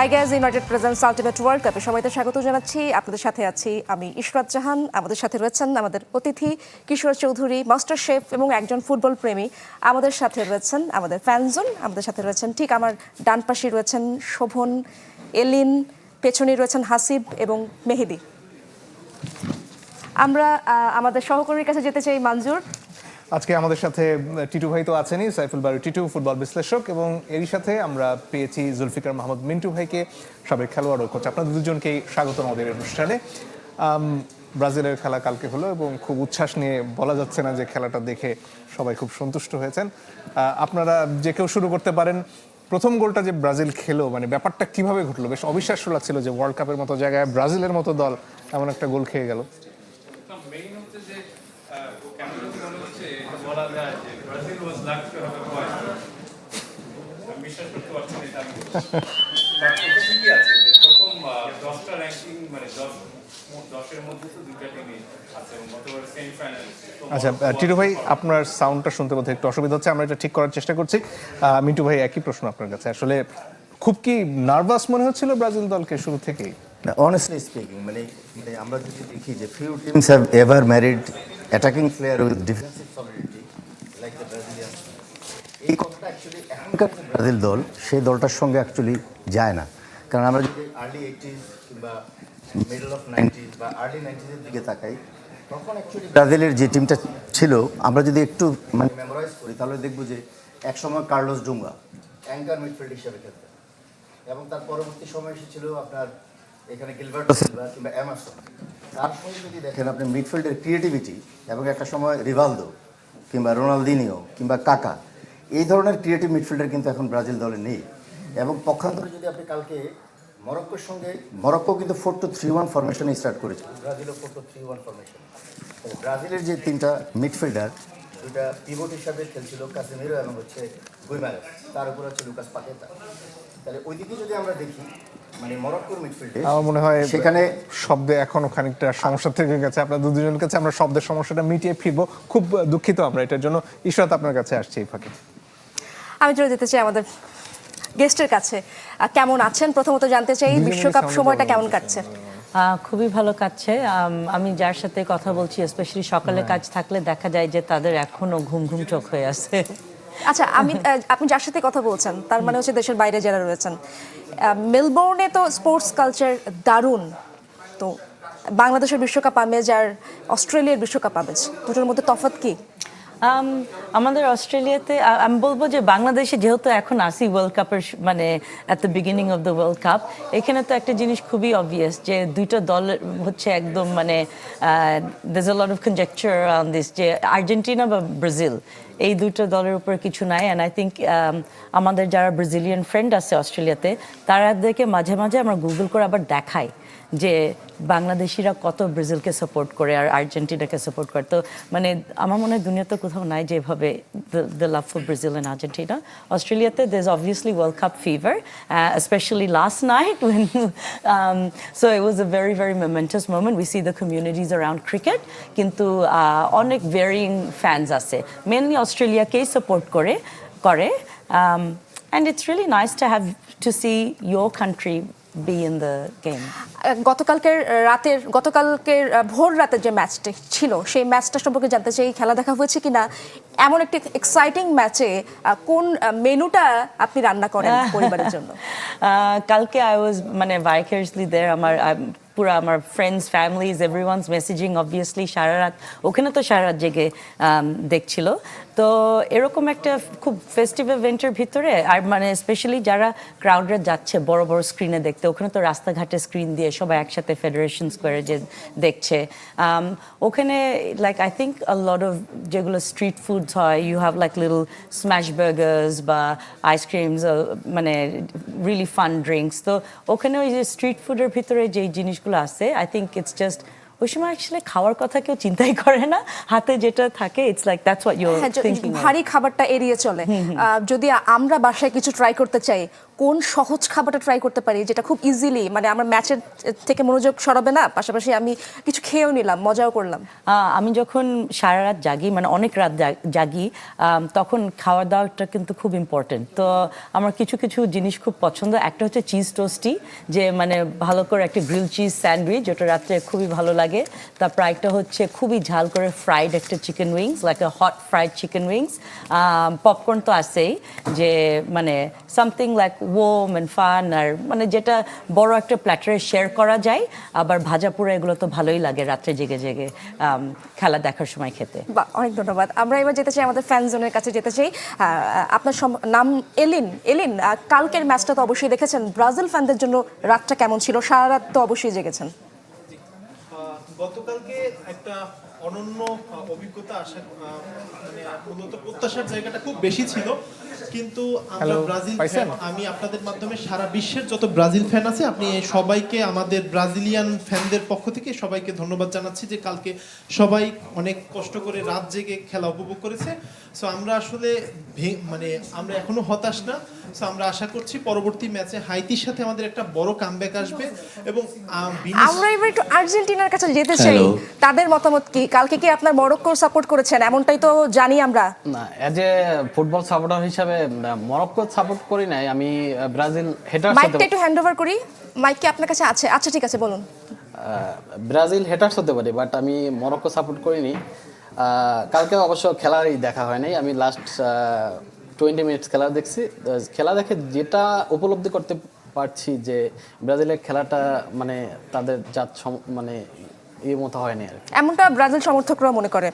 আইগ্যাস United presents ultimate world কাপে সবাইকে স্বাগত জানাচ্ছি। আপনাদের সাথে আছি আমি ইশরাত জাহান। আমাদের সাথে রয়েছেন আমাদের অতিথি কিশোর চৌধুরী, মাস্টার শেফ এবং একজন ফুটবল প্রেমী। আমাদের সাথে রয়েছেন আমাদের ফ্যানজন, আমাদের সাথে রয়েছেন ঠিক আমার ডান পাশে রয়েছেন শোভন, এলিন, পেছনে রয়েছেন হাসিব এবং মেহেদি। আমরা আমাদের সহকর্মীর কাছে যেতে চাই মঞ্জুর। আজকে আমাদের সাথে টিটু ভাই তো আছেনই, সাইফুল বারী টিটু ফুটবল বিশ্লেষক, এবং এরই সাথে আমরা পেয়েছি জুলফিকার মাহমুদ মিন্টু ভাইকে, সাবেক খেলোয়াড় ও কোচ। আপনাদের দুজনকেই স্বাগত আমাদের অনুষ্ঠানে। ব্রাজিলের খেলা কালকে হলো এবং খুব উচ্ছ্বাস নিয়ে বলা যাচ্ছে না যে খেলাটা দেখে সবাই খুব সন্তুষ্ট হয়েছেন। আপনারা যে কেউ শুরু করতে পারেন। প্রথম গোলটা যে ব্রাজিল খেলো, মানে ব্যাপারটা কিভাবে ঘটলো? বেশ অবিশ্বাস্য লাগছিল যে ওয়ার্ল্ড কাপের মতো জায়গায় ব্রাজিলের মতো দল এমন একটা গোল খেয়ে গেল। আচ্ছা টিটু ভাই, আপনার সাউন্ডটা শুনতে বোধহয় একটু অসুবিধা হচ্ছে, আমরা এটা ঠিক করার চেষ্টা করছি। মিন্টু ভাই, একই প্রশ্ন আপনার কাছে। আসলে খুব কি নার্ভাস মনে হচ্ছিল ব্রাজিল দলকে শুরু থেকেই? Honestly speaking, মানে আমরা যদি দেখি যে few teams have ever married attacking player with defensive solidity like the Brazilians. এই কথাটা অ্যাকচুয়ালি এখনকার যে ব্রাজিল দল, সেই দলটার সঙ্গে অ্যাকচুয়ালি যায় না। কারণ আমরা যদি আর্লি 80s কিংবা মিডল অফ 90s বা আর্লি 90s এর দিকে তাকাই, তখন অ্যাকচুয়ালি ব্রাজিলের যে টিমটা ছিল, আমরা যদি একটু মানে মেমোরাইজ করি তাহলে দেখব যে একসময় কার্লোস ডুঙ্গা অ্যাঙ্কার মিডফিল্ড হিসেবে খেলতেন, এবং তার পরবর্তী সময় এসেছিল আপনার এখানে গিলবার্টো সিলভা কিংবা এমারসন। তার সঙ্গে যদি দেখেন আপনি মিডফিল্ডের ক্রিয়েটিভিটি, এবং একটা সময় রিভালদো কিংবা রোনালদিনিও কিংবা কাকা, এই ধরনের ক্রিয়েটিভ মিডফিল্ডার কিন্তু এখন ব্রাজিল দলে নেই। এবং পক্ষান্তরে যদি আপনি কালকে মরক্কোর সঙ্গে, মরক্কো কিন্তু 4-2-3-1 ফরমেশনে স্টার্ট করেছিল, ব্রাজিলও 4-2-3-1 ফরমেশন। ব্রাজিলের যে তিনটা মিডফিল্ডার, দুইটা পিভট হিসাবে খেলছিল কাসেমিরো এবং গুইমারেস, তার উপর হচ্ছে লুকাস পাকেতা। তাহলে ওইদিকে যদি আমরা দেখি, মানে মরক্কোর মিডফিল্ডে আমার মনে হয় সেখানে শব্দে এখনো খানিকটা সমস্যা থেকে গেছে। আপনার দুজনের কাছে আমরা শব্দের সমস্যাটা মিটিয়ে ফিরবো, খুব দুঃখিত আমরা এটার জন্য। ইশরাত, আপনার কাছে আসছে এই ফাঁকে। আমি চলে যেতে চাই আমাদের গেস্টের কাছে। কেমন আছেন প্রথমত জানতে চাই, বিশ্বকাপ সময়টা কেমন কাটছে? খুবই ভালো কাটছে। আমি যার সাথে কথা বলছি, স্পেশালি সকালে কাজ থাকলে দেখা যায় যে তাদের এখনো ঘুম ঘুম চোখ হয়ে আছে। আচ্ছা, আপনি যার সাথে কথা বলছেন তার মানে হচ্ছে দেশের বাইরে যারা রয়েছেন। মেলবোর্নে তো স্পোর্টস কালচার দারুণ, তো বাংলাদেশের বিশ্বকাপ আমেজ আর অস্ট্রেলিয়ার বিশ্বকাপ আমেজ, দুটোর মধ্যে তফাৎ কি? আমাদের অস্ট্রেলিয়াতে আমি বলবো যে বাংলাদেশে যেহেতু এখন আসি ওয়ার্ল্ড কাপের, মানে at the beginning of the world cup, এখানে তো একটা জিনিস খুবই অবভিয়াস যে দুইটা দল হচ্ছে একদম মানে there's a lot of conjecture on this, যে আর্জেন্টিনা বা ব্রাজিল, এই দুটো দলের উপর কিছু নাই। অ্যান্ড আই থিঙ্ক আমাদের যারা ব্রাজিলিয়ান ফ্রেন্ড আছে অস্ট্রেলিয়াতে, তাদেরকে মাঝে মাঝে আমরা গুগল করে আবার দেখাই যে বাংলাদেশিরা কত ব্রাজিলকে সাপোর্ট করে আর আর্জেন্টিনাকে সাপোর্ট করে। তো মানে আমার মনে হয় দুনিয়াতে কোথাও নাই যেভাবে the love for Brazil and Argentina. অস্ট্রেলিয়াতে there is obviously world cup fever, specially last night when so it was a very very momentous moment. We see the communities around cricket, কিন্তু অনেক ভ্যারিং ফ্যান্স আছে, mainly অস্ট্রেলিয়াকেই support করে and it's really nice to have to see your country be in the game. গতকালকের ভোর রাতের যে ম্যাচটা ছিল, সেই ম্যাচটা সম্পর্কে জানতে চাই, খেলা দেখা হয়েছে কিনা? এমন একটি এক্সাইটিং ম্যাচে কোন মেনুটা আপনি রান্না করেন পরিবারের জন্য? কালকে আই ওয়াজ মানে ভাইকারিয়াসলি দেয়ার। পুরো আমার friends, families, everyone's messaging obviously সারা রাত, ওখানে তো সারা রাত জেগে দেখছিল। তো এরকম একটা খুব ফেস্টিভ ইভেন্টের ভিতরে, আর মানে স্পেশালি যারা ক্রাউডরা যাচ্ছে বড় বড় স্ক্রিনে দেখতে, ওখানে তো রাস্তাঘাটে স্ক্রিন দিয়ে সবাই একসাথে ফেডারেশন স্কোয়ারে যে দেখছে, ওখানে like I think a lot of যেগুলো স্ট্রিট ফুডস হয়, you have like little smash burgers বা আইসক্রিমস, মানে রিয়েলি ফান ড্রিঙ্কস। তো ওখানে ওই যে স্ট্রিট ফুডের ভিতরে যেই জিনিসগুলো আছে, আই থিঙ্ক ইটস জাস্ট ওই সময় অ্যাকচুয়ালি খাওয়ার কথা কেউ চিন্তাই করে না, হাতে যেটা থাকে it's like that's what you are thinking. ভারী খাবারটা এড়িয়ে চলে। যদি আমরা বাসায় কিছু ট্রাই করতে চাই, কোন সহজ খাবারটা ট্রাই করতে পারি যেটা খুব ইজিলি মানে আমার ম্যাচের থেকে মনোযোগ সরাবে না, পাশাপাশি আমি কিছু খেয়েও নিলাম, মজাও করলাম? আমি যখন সারা রাত জাগি, মানে অনেক রাত জাগি, তখন খাওয়া দাওয়াটা কিন্তু খুব ইম্পর্টেন্ট। তো আমার কিছু কিছু জিনিস খুব পছন্দ। একটা হচ্ছে চিজ টোস্টি, যে মানে ভালো করে একটা গ্রিল চিজ স্যান্ডউইচ, যেটা রাত্রে খুবই ভালো লাগে। তারপর একটা হচ্ছে খুবই ঝাল করে ফ্রাইড একটা chicken wings, like a hot fried chicken wings. Popcorn তো আছেই, যে মানে something like warm and fun, আর মানে যেটা বড় একটা প্ল্যাটারে শেয়ার করা যায়। আবার ভাজা পোড়া এগুলো তো ভালোই লাগে রাত্রে জেগে জেগে খেলা দেখার সময় খেতে। বাহ, অনেক ধন্যবাদ। আমরা এবার যেতে চাই আমাদের ফ্যান জোনের কাছে যেতে চাই। আপনার নাম এলিন। এলিন, কালকের ম্যাচটা তো অবশ্যই দেখেছেন, ব্রাজিল ফ্যানদের জন্য রাতটা কেমন ছিল? সারা রাত তো অবশ্যই জেগেছেন। গতকালকে একটা অনন্য অভিজ্ঞতা আসা মানে মূলত প্রত্যাশার জায়গাটা খুব বেশি ছিল, কিন্তু আমরা Hello, ব্রাজিল পাইছেন? ফ্যান, আমি আপনাদের মাধ্যমে সারা বিশ্বের যত ব্রাজিল ফ্যান আছে আপনি সবাইকে, আমাদের ব্রাজিলিয়ান ফ্যানদের পক্ষ থেকে সবাইকে ধন্যবাদ জানাচ্ছি যে কালকে সবাই অনেক কষ্ট করে রাত জেগে খেলা উপভোগ করেছে। সো আমরা আসলে মানে আমরা এখনো হতাশ না। সো আমরা আশা করছি পরবর্তী ম্যাচে হাইতির সাথে আমাদের একটা বড় কামব্যাক আসবে। এবং আমরা এবার একটু আর্জেন্টিনার কাছে যেতে চাই, Hello. তাদের মতামত কি? কালকে কি আপনার মরক্কো সাপোর্ট করেছেন? এমনটাই তো জানি আমরা। না, এজ এ ফুটবল সাপোর্টার হিসাবে মরক্কো সাপোর্ট করি নাই, আমি ব্রাজিল হেটার্স মাইকটা একটু হ্যান্ড ওভার করি। মাইক কি আপনার কাছে আছে? আচ্ছা, ঠিক আছে, বলুন। ব্রাজিল হেটার্স হতে পারি, বাট আমি মরক্কো সাপোর্ট করিনি। কালকে অবশ্য খেলারই দেখা হয় নাই, আমি লাস্ট 20 মিনিটস খেলা দেখছি। খেলা দেখে যেটা উপলব্ধি করতে পারছি যে ব্রাজিলের খেলাটা মানে তাদের মানে মতো হয়নি আর কি। এমনটা ব্রাজিল সমর্থকরা মনে করে।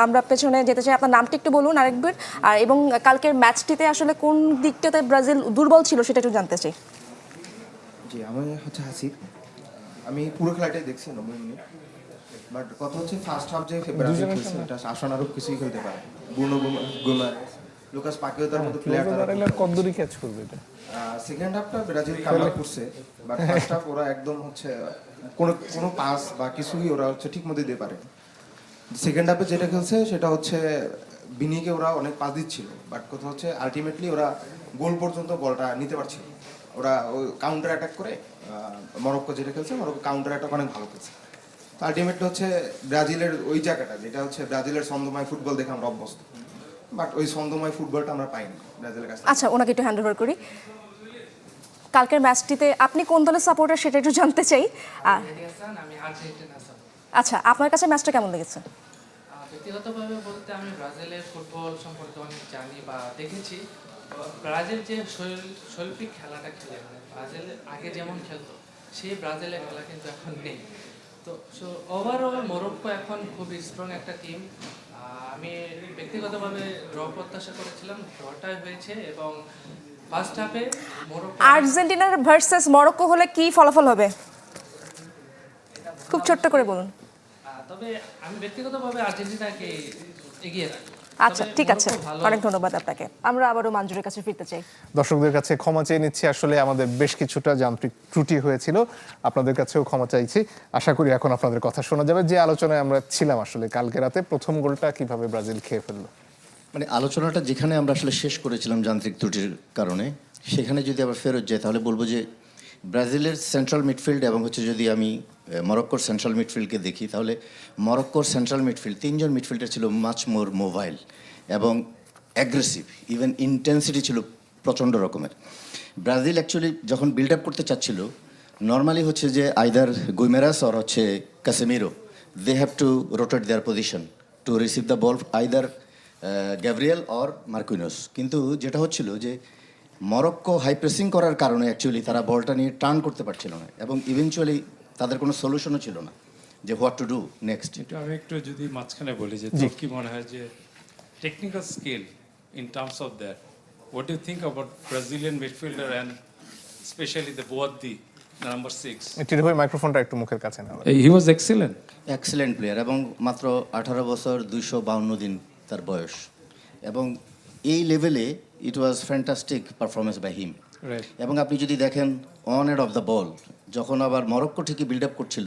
আমরা পেছনে যেতে চাই, আপনার নামটা একটু বলুন আরেকবার। আর এবং কালকের ম্যাচটিতে আসলে কোন দিকটাতে ব্রাজিল দুর্বল ছিল সেটা একটু জানতে চাই। জি, আমি হচ্ছে হাসিব। আমি পুরো খেলাটাই দেখছি 90 মিনিট। বাট কথা হচ্ছে ফার্স্ট হাফ যে ব্রাজিল খেলছে এটা আশানুরূপ কিছুই খেলতে পারে। বুনো গোমারেস, লুকাস পাকিওতার মতো প্লেয়ার তারা কদ্দুরি ক্যাচ করবে এটা। সেকেন্ড হাফটা ব্রাজিল কামব্যাক করছে, বাট ফার্স্ট হাফ ওরা একদম হচ্ছে কোনো পাস বা কিছুই ওরা হচ্ছে ঠিক মতো দিতে পারে। সেকেন্ড হাফে যেটা খেলছে সেটা হচ্ছে বিনিকে ওরা অনেক পাস দিচ্ছিল, বাট কথা হচ্ছে আলটিমেটলি ওরা গোল পর্যন্ত বলটা নিতে পারছিল। ওরা ওই কাউন্টার অ্যাটাক করে মরক্কো যেটা খেলছে, মরক্কো কাউন্টার অ্যাটাক অনেক ভালো খেলছে। তো আলটিমেটলি হচ্ছে ব্রাজিলের ওই জায়গাটা যেটা হচ্ছে ব্রাজিলের ছন্দময় ফুটবল দেখে আমরা অভ্যস্ত, বাট ওই ছন্দময় ফুটবলটা আমরা পাইনি ব্রাজিলের কাছে। আচ্ছা, ওনাকে একটু হ্যান্ড ওভার করি। কালকের ম্যাচটিতে আপনি কোন দলের সাপোর্টার সেটা একটু জানতে চাই। আর আমি আর্জেন্টিনা সাপোর্ট। আচ্ছা, আপনার কাছে ম্যাচটা কেমন লেগেছে? ব্যক্তিগতভাবে বলতে আমি ব্রাজিলের ফুটবল সম্পর্কে অনেক জানি বা দেখেছি। ব্রাজিল যে শৈল্পিক খেলাটা খেলে, মানে ব্রাজিল আগে যেমন খেলতো সেই ব্রাজিলের খেলা কিন্তু এখন নেই। তো সো ওভারঅল মরক্কো এখন খুবই স্ট্রং একটা টিম। আমি ব্যক্তিগতভাবে ড্র প্রত্যাশা করেছিলাম, ড্রটাই হয়েছে। এবং ফার্স্ট হাফে মরক্কো আর্জেন্টিনার ভার্সেস মরক্কো হলে কি ফলাফল হবে? খুব ছোট্ট করে বলুন। তবে আমি ব্যক্তিগতভাবে আর্জেন্টিনাকে এগিয়ে রাখি। আচ্ছা, ঠিক আছে, অনেক ধন্যবাদ আপনাকে। আমরা আবারও মঞ্জুরের কাছে ফিরতে চাই। দর্শকদের কাছে ক্ষমা চেয়ে নিচ্ছি, আসলে আমাদের বেশ কিছুটা যান্ত্রিক ত্রুটি হয়েছিল, আপনাদের কাছেও ক্ষমা চাইছি। আশা করি এখন আপনাদের কথা শোনা যাবে। যে আলোচনায় আমরা ছিলাম আসলে কালকে রাতে, প্রথম গোলটা কিভাবে ব্রাজিল খেয়ে ফেললো। মানে আলোচনাটা যেখানে আমরা আসলে শেষ করেছিলাম যান্ত্রিক ত্রুটির কারণে, সেখানে যদি আবার ফেরত যাই তাহলে বলবো যে ব্রাজিলের সেন্ট্রাল মিডফিল্ড এবং হচ্ছে যদি আমি মরক্কোর সেন্ট্রাল মিডফিল্ডকে দেখি, তাহলে মরক্কোর সেন্ট্রাল মিডফিল্ড 3 জন মিডফিল্ডার ছিল মাচ মোর মোবাইল এবং অ্যাগ্রেসিভ, ইভেন ইন্টেন্সিটি ছিল প্রচণ্ড রকমের। ব্রাজিল অ্যাকচুয়ালি যখন বিল্ড আপ করতে চাচ্ছিল, নর্মালি হচ্ছে যে আইদার গুইমেরাস অর হচ্ছে Casemiro, they have to rotate their position to receive the ball, either Gabriel or Marquinhos. কিন্তু যেটা হচ্ছিল যে মরক্কো হাই প্রেসিং করার কারণে অ্যাকচুয়ালি তারা বলটা নিয়ে টার্ন করতে পারছিল না, এবং ইভেনচুয়ালি তাদের কোনো সলিউশনও ছিল না যে হোয়াট টু ডু নেক্সট। আমি একটু যদি মাঝখানে বলি যে তোর কি মনে হয় যে technical skill in terms of that, what do think about Brazilian midfielder and specially the বোয়াদ্দি নাম্বার 6? টিটু ভাই মাইক্রোফোনটা একটু মুখের কাছে নাও। He was excellent, excellent player, এবং মাত্র 18 বছর 252 দিন তার বয়স, এবং এই লেভেলে it was fantastic performance by him. এবং আপনি যদি দেখেন on end of the ball, যখন আবার মরক্কো ঠিকই বিল্ড আপ করছিল,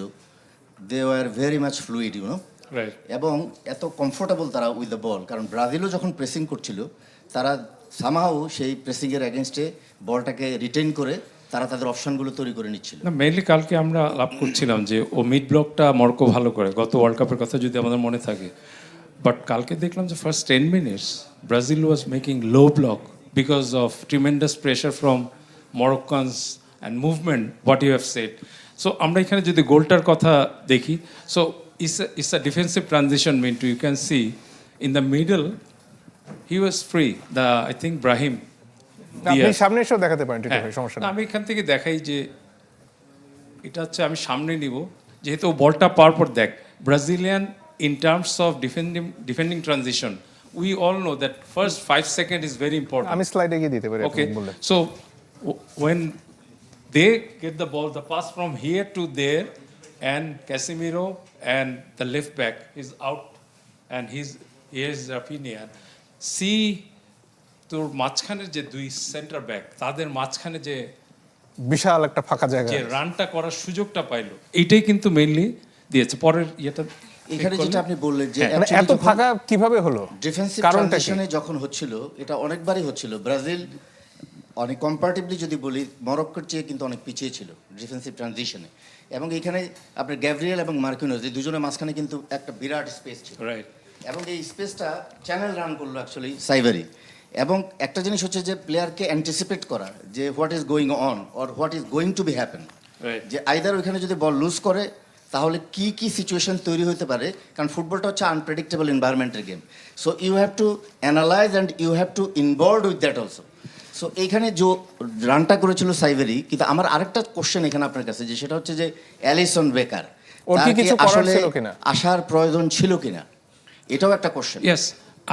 they were very much fluid, you know, এবং এত কমফোর্টেবল তারা উইথ দ্য বল। কারণ ব্রাজিলও যখন প্রেসিং করছিল, তারা সামহাও সেই প্রেসিংয়ের এগেনস্টে বলটাকে রিটেইন করে তারা তাদের অপশনগুলো তৈরি করে নিচ্ছিল। না মেইনলি কালকে আমরা লাভ করছিলাম যে ও মিড ব্লকটা মরক্কো ভালো করে, গত ওয়ার্ল্ড কাপের কথা যদি আমাদের মনে থাকে। বাট কালকে দেখলাম যে first 10 minutes Brazil was making low block because of tremendous pressure from Moroccans and movement what you have said. So আমরা এখানে যদি গোলটার কথা দেখি, so it's a defensive transition Mintu, you can see in the middle he was free, the I think Brahim আপনি সামনে এসেও দেখাতে পারেন টিটু হ্যাঁ, ভাই, সমস্যা না, নেই। আমি এখান থেকে দেখাই যে এটা হচ্ছে আমি সামনে নিব, যেহেতু ও বলটা পাওয়ার পর দেখ Brazilian in terms of defending transition we all know that first 5 second is very important. আমি স্লাইডে গিয়ে দিতে পারি Okay, আপনি বললেন। so when they get the ball, the pass from here to there, and Casemiro and the left back is out, and here's Rafinha. See, তোর মাঝখানে যে দুই সেন্টার ব্যাক তাদের মাঝখানে যে বিশাল একটা ফাঁকা জায়গা যে রানটা করার সুযোগটা পাইলো, এইটাই কিন্তু মেইনলি দিয়েছে। পরের ইয়েটা এখানে যেটা আপনি বললেন যে মানে এত ফাঁকা কিভাবে হলো, ডিফেন্সিভ কারণটা কি? ট্রানজিশনে যখন হচ্ছিল, এটা অনেকবারই হচ্ছিল। ব্রাজিল অনেক কম্পারেটিভলি যদি বলি মরক্কোর চেয়ে কিন্তু অনেক পিছিয়ে ছিল ডিফেন্সিভ ট্রানজিশনে, এবং এখানে আপনার গ্যাব্রিয়েল এবং মার্কিনোস এই দুজনের মাঝখানে কিন্তু একটা বিরাট স্পেস ছিল, রাইট। এবং এই স্পেসটা চ্যানেল রান করলো অ্যাকচুয়ালি সাইভারি। এবং একটা জিনিস হচ্ছে যে প্লেয়ারকে অ্যান্টিসিপেট করা যে what is going on or what is going to B happen, Right. যে আইদার ওইখানে যদি বল লুজ করে তাহলে কি কি সিচুয়েশন তৈরি হতে পারে, কারণ ফুটবলটা হচ্ছে আনপ্রেডিক্টেবল এনভায়রনমেন্টের game. So you have to analyse and you have to involve with that also. So এইখানে যে রানটা করেছিল সাইভেরি, কিন্তু আমার আরেকটা কোশ্চেন এখানে আপনার কাছে, যে সেটা হচ্ছে যে অ্যালিসন বেকার ওর কি তার কি কিছু করার আসলে ছিল কিনা? আসার প্রয়োজন ছিল কিনা, এটাও একটা কোশ্চেন। ইয়েস,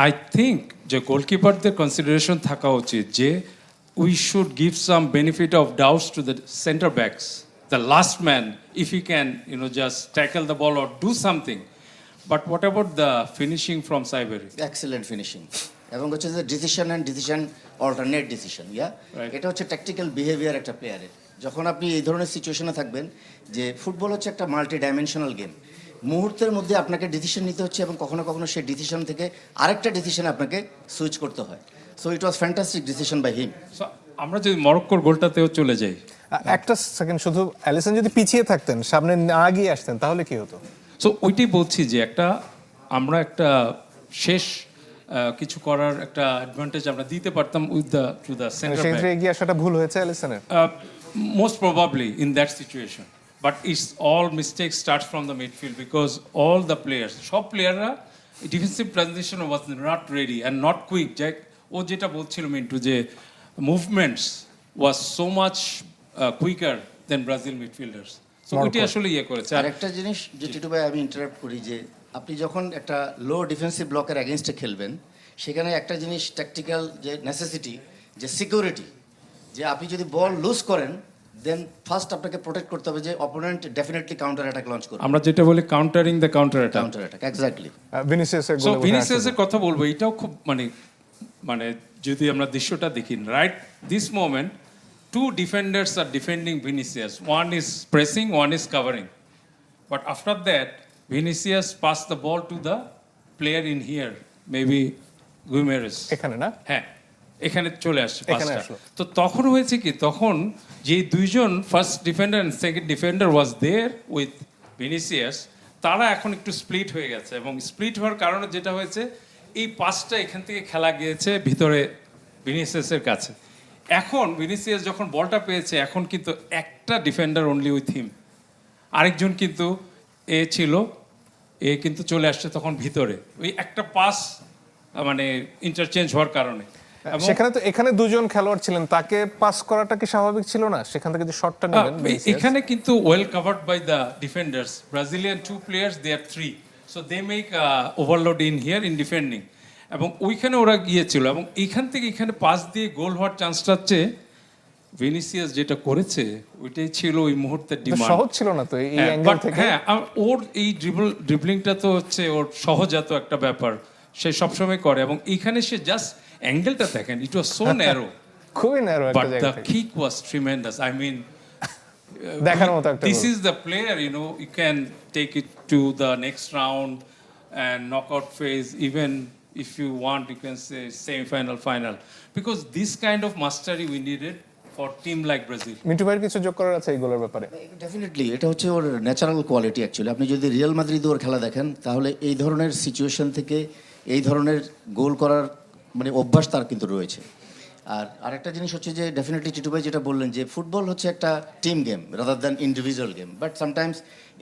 আই থিঙ্ক যে গোলকিপারদের কনসিডারেশন থাকা উচিত যে we should give some benefit of doubts to the centre backs, the last man, if he can just tackle the ball or do something. But what about the finishing from সাইবেরি? Excellent finishing, এবং হচ্ছে যে decision and decision alternate decision, Right. এটা হচ্ছে tactical behaviour একটা প্লেয়ারের। যখন আপনি এই ধরনের সিচুয়েশনে থাকবেন, যে ফুটবল হচ্ছে একটা মাল্টি ডাইমেনশনাল গেম, মুহূর্তের মধ্যে আপনাকে ডিসিশন নিতে হচ্ছে, এবং কখনো কখনো সেই ডিসিশন থেকে আরেকটা ডিসিশনে আপনাকে সুইচ করতে হয়। So it was fantastic decision by him. So, আমরা যদি মরক্কোর গোলটাতেও চলে যাই, একটা সেকেন্ড, শুধু অ্যালিসন যদি পিছিয়ে থাকতেন, সামনে না গিয়ে আসতেন, তাহলে কি হতো? সো ওইটাই বলছি যে আমরা একটা শেষ কিছু করার একটা অ্যাডভান্টেজ আমরা দিতে পারতাম with the two the centre সেক্ষেত্রে ব্যাক, এগিয়ে আসাটা ভুল হয়েছে অ্যালিসনের। most probably in that situation. But it's all mistakes starts from the midfield because all the players, সব প্লেয়াররা defensive transition was not ready and not quick. যাই ও যেটা বলছিল মিন্টু, যে movements was so much quicker than Brazil midfielders. So ওইটি আসলে ইয়ে করেছে। আর আরেকটা জিনিস যে টিটু ভাই আমি ইন্টারাপ্ট করি, যে আপনি যখন একটা লো ডিফেন্সিভ ব্লকের অ্যাগেনস্টে খেলবেন, সেখানে একটা জিনিস ট্যাকটিক্যাল যে নেসেসিটি, যে সিকিউরিটি, যে আপনি যদি বল লুজ করেন দেন ফার্স্ট আপনাকে প্রোটেক্ট করতে হবে যে opponent definitely counter attack launch করবে। আমরা যেটা বলি countering the counter attack. Counter attack, exactly. ভিনিসিয়াসের সো গোলে ভিনিসিয়াসের কথা বলবো, এটাও খুব মানে যদি আমরা দৃশ্যটা দেখি, right this moment two defenders are defending Vinicius, one is pressing, one is covering, but after that Vinicius pass the ball to the player in here, maybe Guimaraes, এখানে না, হ্যাঁ এখানে চলে আসছে এখানে পাসটা। আসলো। তো তখন হয়েছে কি, তখন যে দুইজন first defender and second defender was there with Vinicius, তারা এখন একটু স্প্লিট হয়ে গেছে, এবং স্প্লিট হওয়ার কারণে যেটা হয়েছে, এই পাসটা এখান থেকে খেলা গিয়েছে ভিতরে ভিনিসিয়াসের কাছে। এখন ভিনিসিয়াস যখন বলটা পেয়েছে, এখন কিন্তু একটা ডিফেন্ডার অনলি উইথ হিম, আরেকজন কিন্তু এ কিন্তু চলে আসছে তখন ভিতরে, ওই একটা পাস মানে ইন্টারচেঞ্জ হওয়ার কারণে। এবং সেখানে তো এখানে দুজন খেলোয়াড় ছিলেন, তাকে পাস করাটা কি স্বাভাবিক ছিল না? সেখান থেকে যে শটটা নিলেন এখানে কিন্তু well covered by the defenders, Brazilian 2 players, they are 3, so they make overload in here in defending, এবং ওইখানে ওরা গিয়েছিল, এবং এইখান থেকে এখানে পাস দিয়ে গোল হওয়ার চান্সটা হচ্ছে ভিনিসিয়াস যেটা করেছে, ওইটাই ছিল ওই মুহূর্তের ডিমান্ড। সহজ ছিল না তো এই অ্যাঙ্গেল থেকে। হ্যাঁ, ওর এই ড্রিবলিংটা তো হচ্ছে ওর সহজাত একটা ব্যাপার, সে সবসময় করে, এবং এইখানে সে জাস্ট অ্যাঙ্গেলটা দেখেন, ইট ওয়াজ সো ন্যারো, খুবই ন্যারো একটা but জায়গা the থেকে। kick was tremendous. I mean, দেখার মতো একটা this goal. is the player, you can take it to the next round and knockout phase, even if you want, you can say semi-final, final. Because this kind of mastery we needed for team like Brazil. Mintu ভাইয়ের কিছু যোগ করার আছে এই গোলের ব্যাপারে? Definitely এটা হচ্ছে ওর ন্যাচারাল কোয়ালিটি অ্যাকচুয়ালি। আপনি যদি রিয়াল মাদ্রিদ ওর খেলা দেখেন তাহলে এই ধরনের সিচুয়েশন থেকে এই ধরনের গোল করার মানে অভ্যাস তার কিন্তু রয়েছে। আর আরেকটা জিনিস হচ্ছে যে ডেফিনেটলি টিটু ভাই যেটা বললেন যে ফুটবল হচ্ছে একটা team game rather than individual game, but sometimes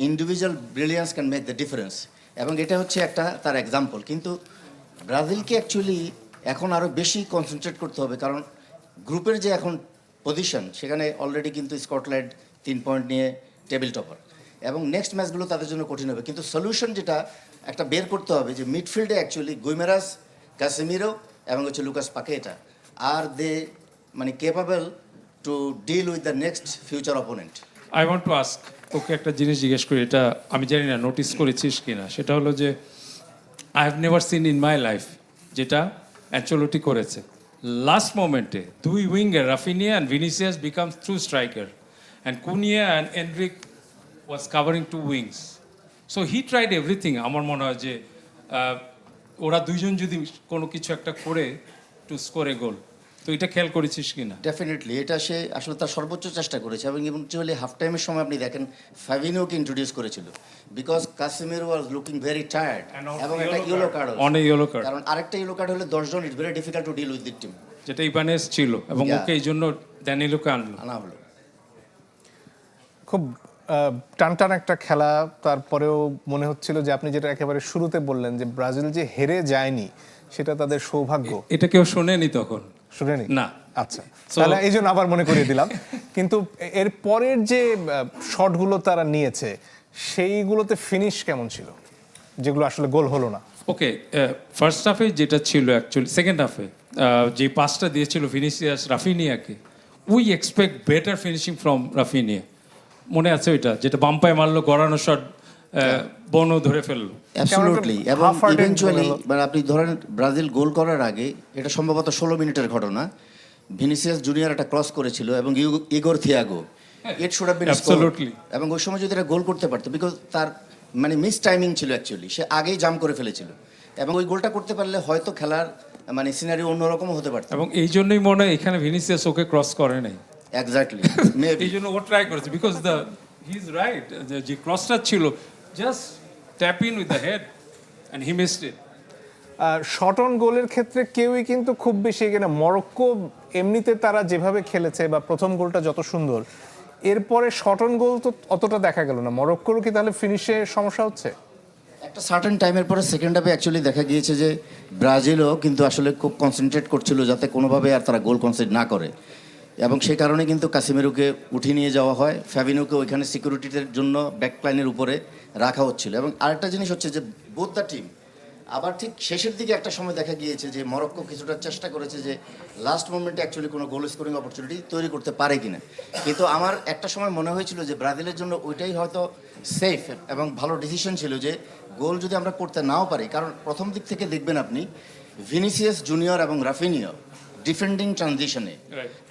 individual brilliance can make the difference, এবং এটা হচ্ছে একটা তার এক্সাম্পল। কিন্তু ব্রাজিলকে অ্যাকচুয়ালি এখন আরও বেশি কনসেন্ট্রেট করতে হবে, কারণ গ্রুপের যে এখন পজিশন সেখানে অলরেডি কিন্তু স্কটল্যান্ড 3 পয়েন্ট নিয়ে টেবিল টপার, এবং নেক্সট ম্যাচগুলো তাদের জন্য কঠিন হবে। কিন্তু সলিউশন যেটা একটা বের করতে হবে যে মিডফিল্ডে অ্যাকচুয়ালি গুইমেরাস, কাসেমিরো এবং হচ্ছে লুকাস পাকেটা আর দে মানে capable to deal with the next future opponent. I want to ask, ওকে একটা জিনিস জিজ্ঞেস করি, এটা আমি জানি না নোটিস করেছিস কিনা, সেটা হলো যে I have never seen in my life যেটা অ্যাঞ্চেলোটি করেছে। লাস্ট মোমেন্টে দুই winger Raphinha and Vinicius becomes true striker and Cunha and Endrick was covering two wings. So he tried everything. আমার মনে হয় যে ওরা দুইজন যদি কোনো কিছু একটা করে টু স্কোর এ গোল, তো এটা খেয়াল করেছিস কিনা? ডেফিনেটলি এটা সে আসলে তার সর্বোচ্চ চেষ্টা করেছে, এবং ইভেন্চুয়ালি হাফ টাইমের সময় আপনি দেখেন ফাবিনিওকে ইন্ট্রোডিউস করেছিল because Casemiro was looking very tired, এবং একটা ইয়েলো কার্ড, অনেক ইয়েলো কার্ড, কারণ আরেকটা ইয়েলো কার্ড হলে 10 জন it's very difficult to deal with the team, যেটা ইবানেস ছিল, এবং ওকে এই জন্য ড্যানিয়েলোকে আনা হলো। খুব টানটান একটা খেলা, তারপরেও মনে হচ্ছিল যে আপনি যেটা একেবারে শুরুতে বললেন যে ব্রাজিল যে হেরে যায়নি সেটা তাদের সৌভাগ্য। এটা কেউ শোনেনি তখন? শুনেনি না। আচ্ছা, তাহলে এই জন্য আবার মনে করিয়ে দিলাম। কিন্তু এর পরের যে শটগুলো তারা নিয়েছে সেইগুলোতে ফিনিশ কেমন ছিল, যেগুলো আসলে গোল হলো না? ওকে, ফার্স্ট হাফে যেটা ছিল অ্যাকচুয়ালি, সেকেন্ড হাফে যে পাসটা দিয়েছিল ভিনিসিয়াস রাফিনিয়াকে, we expect better finishing from Raphinha. মনে আছে ওইটা, যেটা বাম্পায় মারলো, গড়ানো শট, বনো ধরে ফেললো। অ্যাবসলিউটলি, এবং ইভেন্চুয়ালি মানে আপনি ধরেন ব্রাজিল গোল করার আগে, এটা সম্ভবত 16 মিনিটের ঘটনা, ভিনিসিয়াস জুনিয়র একটা ক্রস করেছিল এবং Igor Thiago, it should have been scored, এবং ওই সময় যদি এটা গোল করতে পারতো, বিকজ তার মানে মিস টাইমিং ছিল অ্যাকচুয়ালি, সে আগেই জাম্প করে ফেলেছিল, এবং ওই গোলটা করতে পারলে হয়তো খেলার মানে সিনারি অন্যরকম হতে পারত। এবং এই জন্যই মনে হয় এখানে ভিনিসিয়াস ওকে ক্রস করে নাই। এক্স্যাক্টলি, এই জন্য ও ট্রাই করেছে, because the he is right, যে ক্রসটা ছিল just tap in with the head and he missed it. Shot on গোলের ক্ষেত্রে কেউই কিন্তু খুব বেশি এখানে, মরক্কো এমনিতে তারা যেভাবে খেলেছে বা প্রথম গোলটা যত সুন্দর, এরপরে শট অন গোল তো অতটা দেখা গেল না। মরক্কোরও কি তাহলে ফিনিশে সমস্যা হচ্ছে? একটা সার্টেন টাইমের পরে সেকেন্ড হাফে অ্যাকচুয়ালি দেখা গিয়েছে যে ব্রাজিলও কিন্তু আসলে খুব কনসেন্ট্রেট করছিল যাতে কোনোভাবে আর তারা গোল কনসেন্ট না করে, এবং সেই কারণে কিন্তু কাসেমিরোকে উঠিয়ে নিয়ে যাওয়া হয়, ফ্যাবিনোকে ওইখানে সিকিউরিটির জন্য ব্যাকলাইনের উপরে রাখা হচ্ছিল। এবং আরেকটা জিনিস হচ্ছে যে বোথ দ্য টিম, আবার ঠিক শেষের দিকে একটা সময় দেখা গিয়েছে যে মরক্কো কিছুটা চেষ্টা করেছে যে লাস্ট মোমেন্টে অ্যাকচুয়ালি কোনো গোল স্কোরিং অপরচুনিটি তৈরি করতে পারে কিনা, কিন্তু আমার একটা সময় মনে হয়েছিল যে ব্রাজিলের জন্য ওইটাই হয়তো সেফ এবং ভালো ডিসিশন ছিল যে গোল যদি আমরা করতে নাও পারি, কারণ প্রথম দিক থেকে দেখবেন আপনি ভিনিসিয়াস জুনিয়র এবং রাফিনিয়া ডিফেন্ডিং ট্রানজিশনে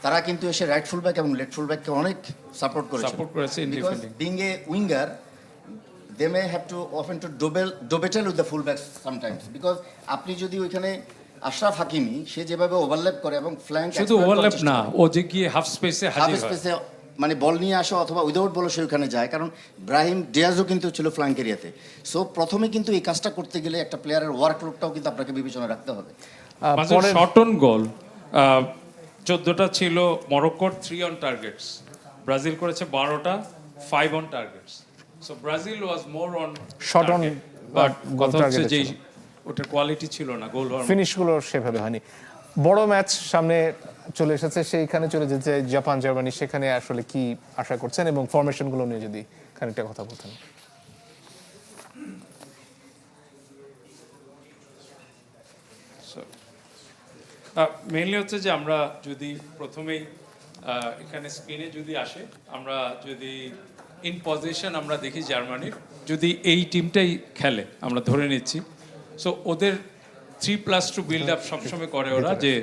তারা কিন্তু এসে রাইট ফুলব্যাক এবং লেফট ফুলব্যাককে অনেক সাপোর্ট করেছে, because being a winger they may have to often to double with the fullbacks sometimes, because আপনি যদি ওইখানে আশরাফ হাকিমি সে যেভাবে ওভারল্যাপ করে এবং ফ্ল্যাঙ্ক, শুধু ওভারল্যাপ না, ও যে গিয়ে হাফ স্পেসে হাজির হয়, মানে বল নিয়ে আসা অথবা উইদাউট বল সে ওখানে যায়, কারণ ব্রাহিম ডিয়াজও কিন্তু ছিল ফ্ল্যাঙ্ক এরিয়াতে। সো প্রথমে কিন্তু এই কাজটা করতে গেলে একটা প্লেয়ারের ওয়ার্কলোডটাও কিন্তু আপনাকে বিবেচনায় রাখতে হবে। শট অন গোল 14টা ছিল মরক্কোর, 3 অন টার্গেটস, ব্রাজিল করেছে 12টা, 5 on targets. So Brazil was more on shot on, but কথা হচ্ছে যে ওটার কোয়ালিটি ছিল না, গোল হওয়ার ফিনিশগুলো সেভাবে হয়নি। বড় ম্যাচ সামনে চলে এসেছে, সেইখানে চলে যেতে জাপান জার্মানি, সেখানে আসলে কি আশা করছেন এবং ফরমেশনগুলো নিয়ে যদি খানিকটা কথা বলতেন। মেইনলি হচ্ছে যে আমরা যদি প্রথমেই এখানে স্পেনে যদি আসে, আমরা যদি ইন পজিশন আমরা দেখি জার্মানির, যদি এই টিমটাই খেলে আমরা ধরে নিচ্ছি, সো ওদের 3+2 বিল্ড আপ সবসময় করে ওরা, যে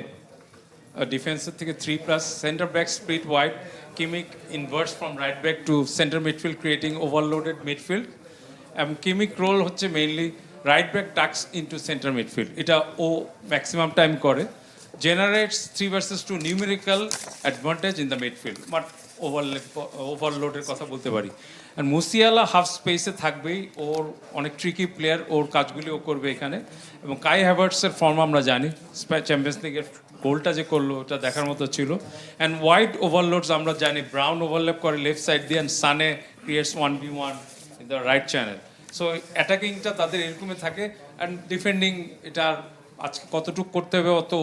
ডিফেন্সের থেকে 3+, centre back split wide, Kimmich inverse from right back to centre midfield, creating overloaded midfield, এবং কিমিক রোল হচ্ছে mainly right back tucks into centre midfield, এটা ও ম্যাক্সিমাম টাইম করে, generates 3 versus 2 numerical advantage in the midfield, but ওভারলোডের কথা বলতে পারি। And Musiala half স্পেসে থাকবেই, ওর অনেক ট্রিকি প্লেয়ার, ওর কাজগুলি ও করবে এখানে। এবং কাই হ্যাভার্টসের ফর্ম আমরা জানি, চ্যাম্পিয়ন্স লিগের গোলটা যে করলো ওটা দেখার মতো ছিল। অ্যান্ড ওয়াইড ওভারলোডস আমরা জানি, ব্রাউন ওভারল্যাপ করে লেফট সাইড দিয়ে, and Sane creates 1v1 in the right channel. So অ্যাটাকিংটা তাদের এরকমই থাকে, অ্যান্ড ডিফেন্ডিং এটা আজকে কতটুকু করতে হবে অত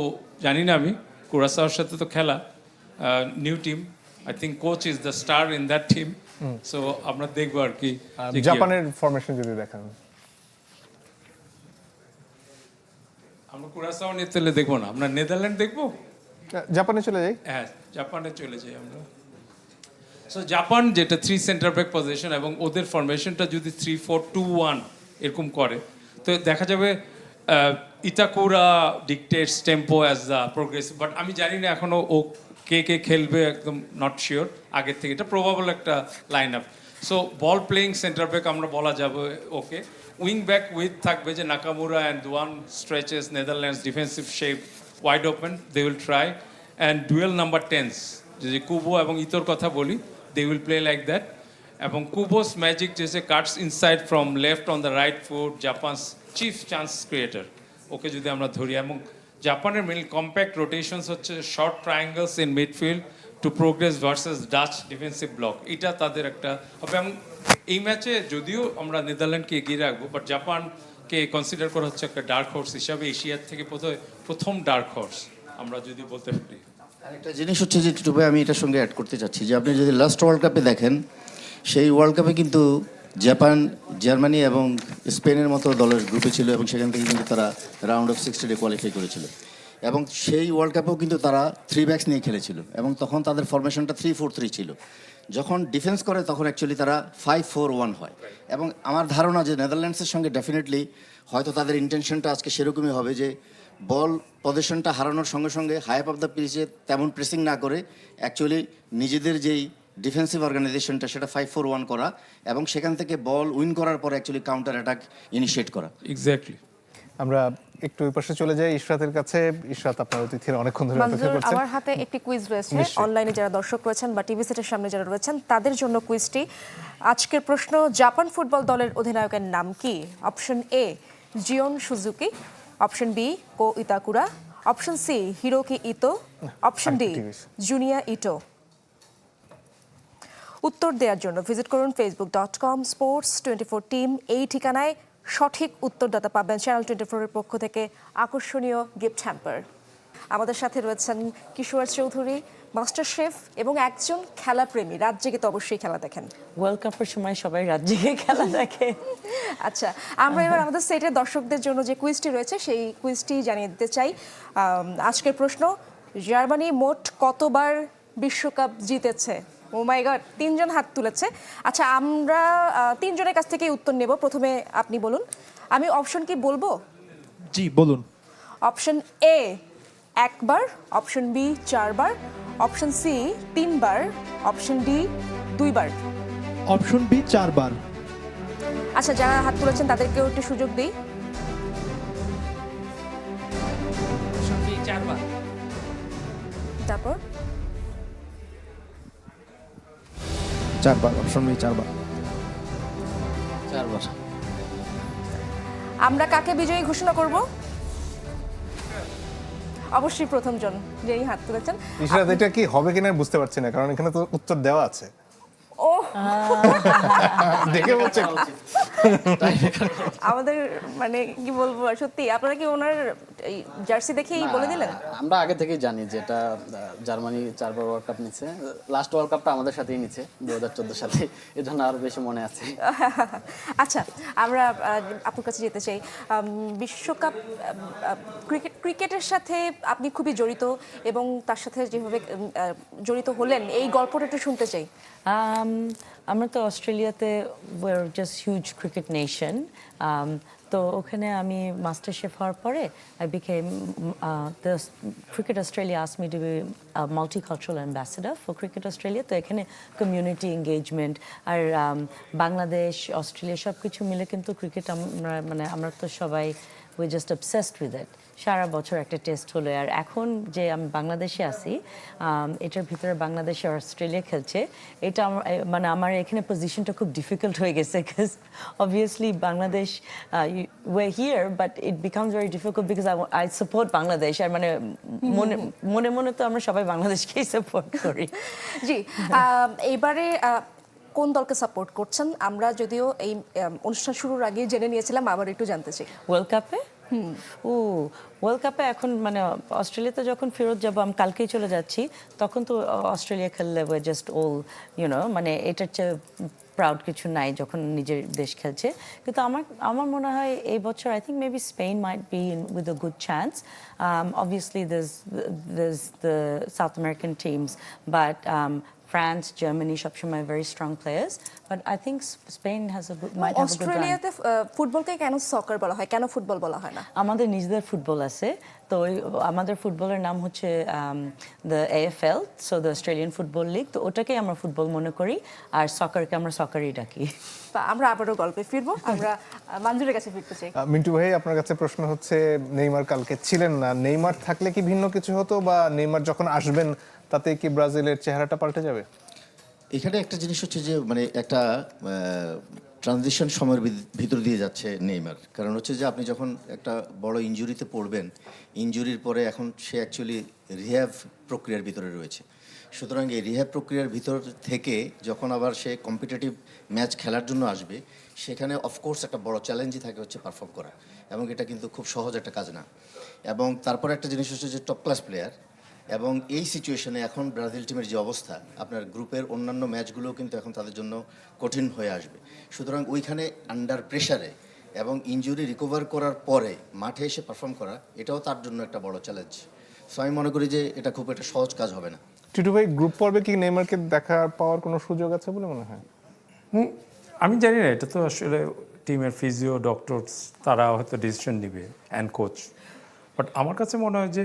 জানি না আমি, কুরাসাওয়ার সাথে তো খেলা, new team, I think coach is the star in that team. So আমরা দেখবো আর কি যে কি জাপানের ফরমেশন যদি দেখান। আমরা কুরাসাও নিয়ে তাহলে দেখবো না, আমরা নেদারল্যান্ড দেখবো, জাপানে চলে যাই। হ্যাঁ জাপানে চলে যাই আমরা। সো জাপান যেটা 3 সেন্টার ব্যাক পজিশন, এবং ওদের ফরমেশনটা যদি 3-4-2-1 এরকম করে, তো দেখা যাবে Itakura ডিকটেটস tempo as the progressive, but আমি জানি না এখনো ও কে কে খেলবে, একদম নট শিওর আগের থেকে, এটা প্রবাবল একটা line up. So ball playing centre back আমরা বলা যাবে ওকে। উইং ব্যাক উইথ থাকবে যে Nakamura and one stretches Netherlands defensive shape wide open, they will try, and dual number 10s যদি কুবো এবং ইতোর কথা বলি, they will play like that. এবং কুবোস ম্যাজিক যেসে cuts inside from left on the right foot, Japan's chief chance creator, okay যদি আমরা ধরি। এবং জাপানের মেইন কম্প্যাক্ট রোটেশনস হচ্ছে short triangles in midfield to progress versus Dutch defensive block, এটা তাদের একটা হবে। এবং এই ম্যাচে যদিও আমরা নেদারল্যান্ডকে এগিয়ে রাখবো, বাট জাপানকে কনসিডার করা হচ্ছে একটা ডার্ক হর্স হিসাবে, এশিয়ার থেকে প্রথম ডার্ক হর্স আমরা যদি বলতে পারি। আরেকটা জিনিস হচ্ছে যে টিটু ভাই, আমি এটার সঙ্গে অ্যাড করতে চাচ্ছি যে আপনি যদি লাস্ট ওয়ার্ল্ড কাপে দেখেন, সেই ওয়ার্ল্ড কাপে কিন্তু জাপান, জার্মানি এবং স্পেনের মতো দলের গ্রুপে ছিল, এবং সেখান থেকে কিন্তু তারা রাউন্ড অফ 16 কোয়ালিফাই করেছিল। এবং সেই ওয়ার্ল্ড কাপেও কিন্তু তারা 3 ব্যাকস নিয়ে খেলেছিল, এবং তখন তাদের ফরমেশনটা 3-4-3 ছিল। যখন ডিফেন্স করে তখন অ্যাকচুয়ালি তারা 5-4-1 হয়। এবং আমার ধারণা যে নেদারল্যান্ডসের সঙ্গে ডেফিনেটলি হয়তো তাদের ইন্টেনশনটা আজকে সেরকমই হবে যে বল পজিশনটা হারানোর সঙ্গে সঙ্গে হাই আপ অফ দ্য পিচে তেমন প্রেসিং না করে অ্যাকচুয়ালি নিজেদের যেই ডিফেন্সিভ অর্গানাইজেশনটা সেটা 5-4-1 করা, এবং সেখান থেকে বল উইন করার পর অ্যাকচুয়ালি কাউন্টার অ্যাটাক ইনিশিয়েট করা। এক্স্যাক্টলি। আমরা একটু ওই পাশে চলে যাই ইশরাতের কাছে। ইশরাত, আপনার অতিথিরা অনেকক্ষণ ধরে অপেক্ষা মঞ্জুর, করছেন। আমার হাতে একটি কুইজ রয়েছে, নিশ্চয়ই। অনলাইনে যারা দর্শক রয়েছেন বা টিভি সেটের সামনে যারা রয়েছেন তাদের জন্য কুইজটি। আজকের প্রশ্ন, জাপান ফুটবল দলের অধিনায়কের নাম কি? Option A Zion Suzuki, option B Ko Itakura, option C Hiroki Ito, option D Junya Ito. উত্তর দেওয়ার জন্য ভিজিট করুন facebook.com/sports24team। এই ঠিকানায় সঠিক উত্তরদাতা পাবেন চ্যানেল 24 এর পক্ষ থেকে আকর্ষণীয় গিফট হ্যাম্পার। আমাদের সাথে রয়েছেন কিশোর চৌধুরী, মাস্টার শেফ এবং একজন খেলাপ্রেমী, রাত জেগে তো অবশ্যই খেলা দেখেন। ওয়ার্ল্ড কাপের সময় সবাই রাত জেগে খেলা দেখে। আচ্ছা, আমরা এবার আমাদের সেটের দর্শকদের জন্য যে কুইজটি রয়েছে সেই কুইজটি জানিয়ে দিতে চাই। আজকের প্রশ্ন, জার্মানি মোট কতবার বিশ্বকাপ জিতেছে? ও মাই গড, 3 জন হাত তুলেছে। আচ্ছা, আমরা 3 জনের কাছ থেকে উত্তর নেব। প্রথমে আপনি বলুন। আমি অপশন কি বলবো? জি বলুন। অপশন এ 1 বার, অপশন বি 4 বার, অপশন সি 3 বার, অপশন ডি 2 বার। অপশন বি 4 বার। আচ্ছা, যারা হাত তুলেছেন তাদেরকেও একটু সুযোগ দিই। সঙ্গে 4 বার। তারপর 4 বার, অপশন বি 4 বার। 4 বার। আমরা কাকে বিজয়ী ঘোষণা করব? অবশ্যই প্রথম জন যিনি হাত তুলেছেন। ইশরাত, এটা কি হবে কিনা বুঝতে পারছি না, কারণ এখানে তো উত্তর দেওয়া আছে। ও দেখে বলছেন আমাদের মানে কি বলবো, সত্যি আপনারা কি ওনার এই জার্সি দেখেই বলে দিলেন? আমরা আগে থেকেই জানি যে এটা জার্মানি 4 বার ওয়ার্ল্ড কাপ নিচ্ছে, লাস্ট ওয়ার্ল্ড কাপটা আমাদের সাথেই নিচ্ছে 2014 সালে, এজন্য আরো বেশি মনে আছে। আচ্ছা, আমরা আপনার কাছে যেতে চাই। বিশ্বকাপ ক্রিকেটের সাথে আপনি খুবই জড়িত, এবং তার সাথে যেভাবে জড়িত হলেন এই গল্পটা একটু শুনতে চাই। আমরা তো অস্ট্রেলিয়াতে we're just huge cricket nation. তো ওখানে আমি মাস্টার শেফ হওয়ার পরে I became the cricket Australia asked me to be a multicultural ambassador for cricket Australia. তো এখানে কমিউনিটি এঙ্গেজমেন্ট আর বাংলাদেশ অস্ট্রেলিয়া সব কিছু মিলে কিন্তু ক্রিকেট আমরা তো সবাই we just obsessed with it. সারা বছর একটা টেস্ট হলো, আর এখন যে আমি বাংলাদেশে আছি এটার ভিতরে বাংলাদেশ আর অস্ট্রেলিয়া খেলছে, এটা আমার এখানে পজিশনটা খুব ডিফিকাল্ট হয়ে গেছে, because obviously Bangladesh we're here but it becomes very difficult because I support Bangladesh. আর মনে মনে তো আমরা সবাই বাংলাদেশকেই সাপোর্ট করি। জি, এবারে কোন দলকে সাপোর্ট করছেন? আমরা যদিও এই অনুষ্ঠান শুরুর আগে জেনে নিয়েছিলাম, আবার একটু জানতে চাই। ওয়ার্ল্ড কাপে ওয়ার্ল্ড কাপে এখন অস্ট্রেলিয়াতে যখন ফেরত যাবো, আমি কালকেই চলে যাচ্ছি, তখন তো অস্ট্রেলিয়া খেললে জাস্ট অল এটার চেয়ে প্রাউড কিছু নাই যখন নিজের দেশ খেলছে। কিন্তু আমার মনে হয় এই বছর I think maybe Spain might be with a good chance. Obviously there's the South American teams, but France, Germany সবসময় very strong players, but I think Spain might have a good run. অস্ট্রেলিয়াতে ফুটবলকে কেন সকার বলা হয়, কেন football বলা হয় না? আমাদের নিজেদের ফুটবল আছে, তো আমাদের ফুটবলের নাম হচ্ছে the AFL, so the Australian football league. তো ওটাকেই আমরা ফুটবল মনে করি, আর সকারকে আমরা সকারই ডাকি। আমরা আবারও গল্পে ফিরবো, আমরা মঞ্জুরের কাছে ফিরতে চাই। মিন্টু ভাই, আপনার কাছে প্রশ্ন হচ্ছে, নেইমার কালকে ছিলেন না, নেইমার থাকলে কি ভিন্ন কিছু হতো, বা নেইমার যখন আসবেন তাতে কি ব্রাজিলের চেহারাটা পাল্টে যাবে? এখানে একটা জিনিস হচ্ছে যে একটা ট্রানজিশন সময়ের ভিতর দিয়ে যাচ্ছে নেইমার। কারণ হচ্ছে যে আপনি যখন একটা বড় ইনজুরিতে পড়বেন, ইনজুরির পরে এখন সে অ্যাকচুয়ালি রিহ্যাব প্রক্রিয়ার ভিতরে রয়েছে। সুতরাং এই রিহ্যাব প্রক্রিয়ার ভিতর থেকে যখন আবার সে কম্পিটিটিভ ম্যাচ খেলার জন্য আসবে, সেখানে অফকোর্স একটা বড় চ্যালেঞ্জই থাকে হচ্ছে পারফর্ম করা, এবং এটা কিন্তু খুব সহজ একটা কাজ না। এবং তারপর একটা জিনিস হচ্ছে যে টপ ক্লাস প্লেয়ার, এবং এই সিচুয়েশনে এখন ব্রাজিল টিমের যে অবস্থা, আপনার গ্রুপের অন্যান্য ম্যাচগুলোও কিন্তু এখন তাদের জন্য কঠিন হয়ে আসবে। সুতরাং ওইখানে আন্ডার প্রেশারে এবং ইনজুরি রিকভার করার পরে মাঠে এসে পারফর্ম করা, এটাও তার জন্য একটা বড় চ্যালেঞ্জ। সো আমি মনে করি যে এটা খুব একটা সহজ কাজ হবে না। টিটু ভাই, গ্রুপ পর্বে কি নেইমারকে পাওয়ার কোনো সুযোগ আছে বলে মনে হয়? আমি জানি না, এটা তো আসলে টিমের ফিজিও ডক্টরস তারা হয়তো ডিসিশন নেবে অ্যান্ড কোচ। বাট আমার কাছে মনে হয় যে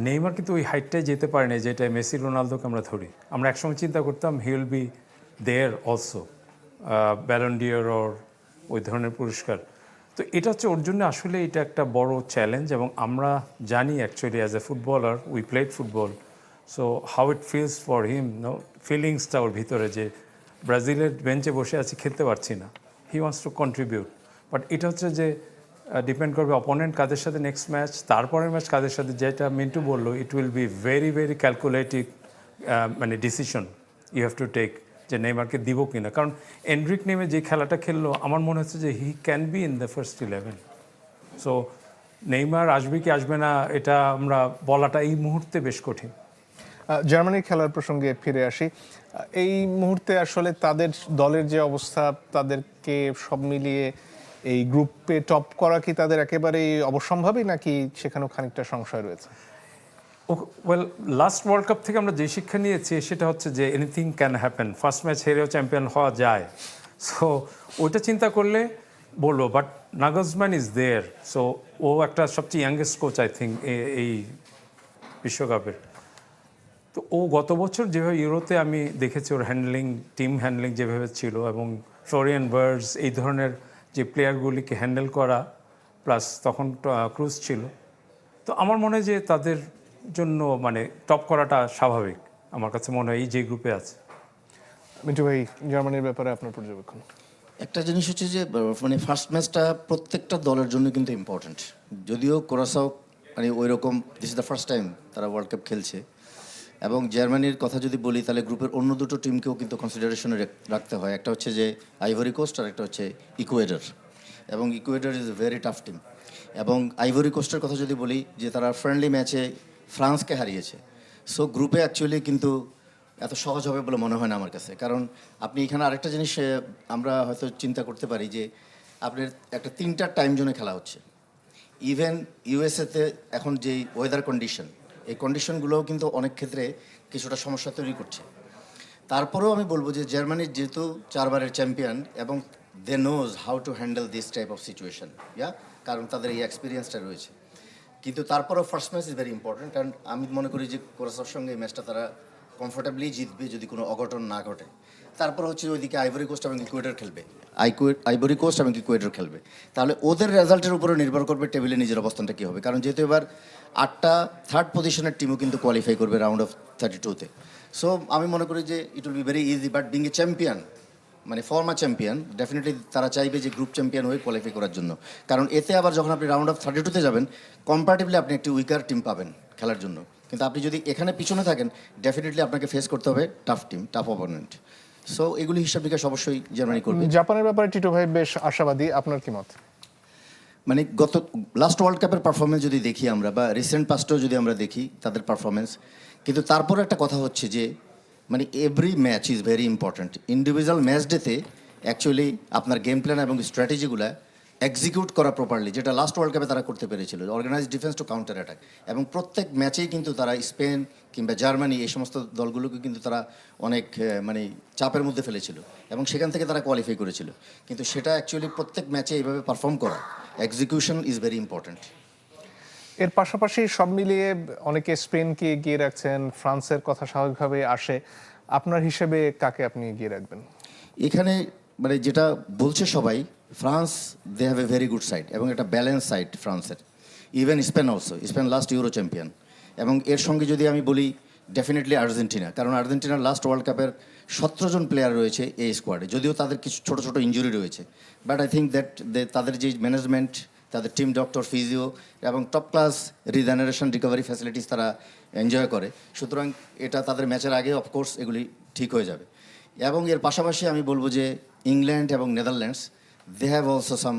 নেইমার কিন্তু ওই হাইটটাই যেতে পারে না যেটা মেসি রোনালদোকে আমরা ধরি। আমরা একসময় চিন্তা করতাম he will be there also, Ballon d'Or ওর ওই ধরনের পুরস্কার। তো এটা হচ্ছে ওর জন্য আসলে এটা একটা বড় চ্যালেঞ্জ, এবং আমরা জানি actually as a footballer we played football, so how it feels for him, ফিলিংসটা ওর ভিতরে যে ব্রাজিলের বেঞ্চে বসে আছি, খেলতে পারছি না, he wants to contribute. But এটা হচ্ছে যে ডিপেন্ড করবে অপোনেন্ট কাদের সাথে নেক্সট ম্যাচ, তারপরের ম্যাচ কাদের সাথে, যেটা মিন্টু বললো, it will be very very calculative decision you have to take, যে নেইমারকে দিব কিনা। কারণ এন্ড্রিক নেমে যে খেলাটা খেললো, আমার মনে হচ্ছে যে he can be in the first 11। So Neymar আসবে কি আসবে না, এটা আমরা বলাটা এই মুহূর্তে বেশ কঠিন। জার্মানির খেলার প্রসঙ্গে ফিরে আসি। এই মুহূর্তে আসলে তাদের দলের যে অবস্থা, তাদেরকে সব মিলিয়ে এই গ্রুপে টপ করা কি তাদের একেবারেই অবশ্যম্ভাবী, নাকি সেখানেও খানিকটা সংশয় রয়েছে? ওয়েল, লাস্ট ওয়ার্ল্ড কাপ থেকে আমরা যে শিক্ষা নিয়েছি সেটা হচ্ছে যে anything can happen, first match হেরেও চ্যাম্পিয়ন হওয়া যায়। সো ওইটা চিন্তা করলে বলবো, but Nagelsmann is there, so ও একটা সবচেয়ে ইয়াংগেস্ট কোচ আই থিঙ্ক এই বিশ্বকাপের। তো ও গত বছর যেভাবে ইউরোতে আমি দেখেছি ওর হ্যান্ডলিং, টিম হ্যান্ডলিং যেভাবে ছিল, এবং ফ্লোরিয়ান বার্ডস এই ধরনের যে প্লেয়ারগুলিকে হ্যান্ডেল করা, প্লাস তখন ক্রুজ ছিল, তো আমার মনে হয় যে তাদের জন্য টপ করাটা স্বাভাবিক। আমার কাছে মনে হয় এই যে গ্রুপে আছে। মিন্টু ভাই, জার্মানির ব্যাপারে আপনার পর্যবেক্ষণ? একটা জিনিস হচ্ছে যে ফার্স্ট ম্যাচটা প্রত্যেকটা দলের জন্য কিন্তু ইম্পর্টেন্ট। যদিও কোরাসাও ওই রকম this is the first time তারা ওয়ার্ল্ড কাপ খেলছে, এবং জার্মানির কথা যদি বলি তাহলে গ্রুপের অন্য দুটো টিমকেও কিন্তু কনসিডারেশনে রাখতে হয়। একটা হচ্ছে যে আইভরি কোস্ট, আর একটা হচ্ছে ইকুয়েডর, এবং Ecuador is a very tough team. এবং আইভরি কোস্টের কথা যদি বলি, যে তারা ফ্রেন্ডলি ম্যাচে ফ্রান্সকে হারিয়েছে। সো গ্রুপে অ্যাকচুয়ালি কিন্তু এত সহজ হবে বলে মনে হয় না আমার কাছে। কারণ আপনি এখানে আরেকটা জিনিস আমরা হয়তো চিন্তা করতে পারি, যে আপনার একটা 3টা টাইম জোনে খেলা হচ্ছে। ইভেন ইউএসএতে এখন যেই ওয়েদার কন্ডিশন, এই কন্ডিশনগুলোও কিন্তু অনেক ক্ষেত্রে কিছুটা সমস্যা তৈরি করছে। তারপরেও আমি বলবো যে জার্মানির যেহেতু 4বারের চ্যাম্পিয়ন, এবং they knows how to handle this type of situation, কারণ তাদের এই এক্সপিরিয়েন্সটা রয়েছে। কিন্তু তারপরেও first match is very important, কারণ আমি মনে করি যে কোরাসোর সঙ্গে এই ম্যাচটা তারা কমফোর্টেবলি জিতবে যদি কোনো অঘটন না ঘটে। তারপর হচ্ছে ওইদিকে আইভরি কোস্ট এবং ইকুয়েডর খেলবে, আইভরি কোস্ট এবং ইকুয়েডর খেলবে, তাহলে ওদের রেজাল্টের উপরে নির্ভর করবে টেবিলে নিজের অবস্থানটা কী হবে। কারণ যেহেতু এবার 8টা থার্ড পজিশনের টিমও কিন্তু কোয়ালিফাই করবে রাউন্ড অফ 32-তে। সো আমি মনে করি যে ইট will be very easy, but being a champion, মানে ফর্মার চ্যাম্পিয়ন, ডেফিনেটলি তারা চাইবে যে গ্রুপ চ্যাম্পিয়ন হয়ে কোয়ালিফাই করার জন্য। কারণ এতে আবার যখন আপনি রাউন্ড অফ 32-তে যাবেন, কম্পারেটিভলি আপনি একটি উইকার টিম পাবেন খেলার জন্য। কিন্তু আপনি যদি এখানে পিছনে থাকেন, ডেফিনেটলি আপনাকে ফেস করতে হবে tough team, tough opponent. So এগুলি হিসাব নিকাশ অবশ্যই জার্মানি করবে। জাপানের ব্যাপারে টিটু ভাই বেশ আশাবাদী, আপনার কি মত? মানে গত লাস্ট ওয়ার্ল্ড কাপের পারফরমেন্স যদি দেখি আমরা, বা রিসেন্ট পাস্টেও যদি আমরা দেখি তাদের পারফরমেন্স, কিন্তু তারপরে একটা কথা হচ্ছে যে মানে every match is very important. Individual match ডেতে অ্যাকচুয়ালি আপনার গেম প্ল্যান এবং স্ট্র্যাটেজিগুলো এক্সিকিউট করা প্রপারলি, যেটা লাস্ট ওয়ার্ল্ড কাপে তারা করতে পেরেছিল, organise defence to counter attack. এবং প্রত্যেক ম্যাচেই কিন্তু তারা স্পেন কিংবা জার্মানি এই সমস্ত দলগুলোকে কিন্তু তারা অনেক মানে চাপের মধ্যে ফেলেছিল এবং সেখান থেকে তারা কোয়ালিফাই করেছিল। কিন্তু সেটা অ্যাকচুয়ালি প্রত্যেক ম্যাচে এইভাবে পারফর্ম করা, এক্সিকিউশন ইজ ভেরি ইম্পর্ট্যান্ট। এর পাশাপাশি সব মিলিয়ে অনেকে স্পেনকে এগিয়ে রাখছেন, ফ্রান্সের কথা স্বাভাবিকভাবে আসে। আপনার হিসেবে কাকে আপনি এগিয়ে রাখবেন? এখানে মানে যেটা বলছে সবাই, France they have a very good side এবং একটা ব্যালেন্স সাইড ফ্রান্সের। Even Spain also, Spain last Euro champion. এবং এর সঙ্গে যদি আমি বলি ডেফিনেটলি আর্জেন্টিনা, কারণ আর্জেন্টিনার লাস্ট ওয়ার্ল্ড কাপের 17 জন প্লেয়ার রয়েছে এই স্কোয়াডে, যদিও তাদের কিছু ছোট ছোট ইঞ্জুরি রয়েছে, বাট আই থিঙ্ক দ্যাট তাদের যে ম্যানেজমেন্ট, তাদের টিম ডক্টর, ফিজিও এবং top class regeneration recovery facilities তারা এনজয় করে। সুতরাং এটা তাদের ম্যাচের আগে অফকোর্স এগুলি ঠিক হয়ে যাবে। এবং এর পাশাপাশি আমি বলবো যে ইংল্যান্ড এবং Netherlands they have also some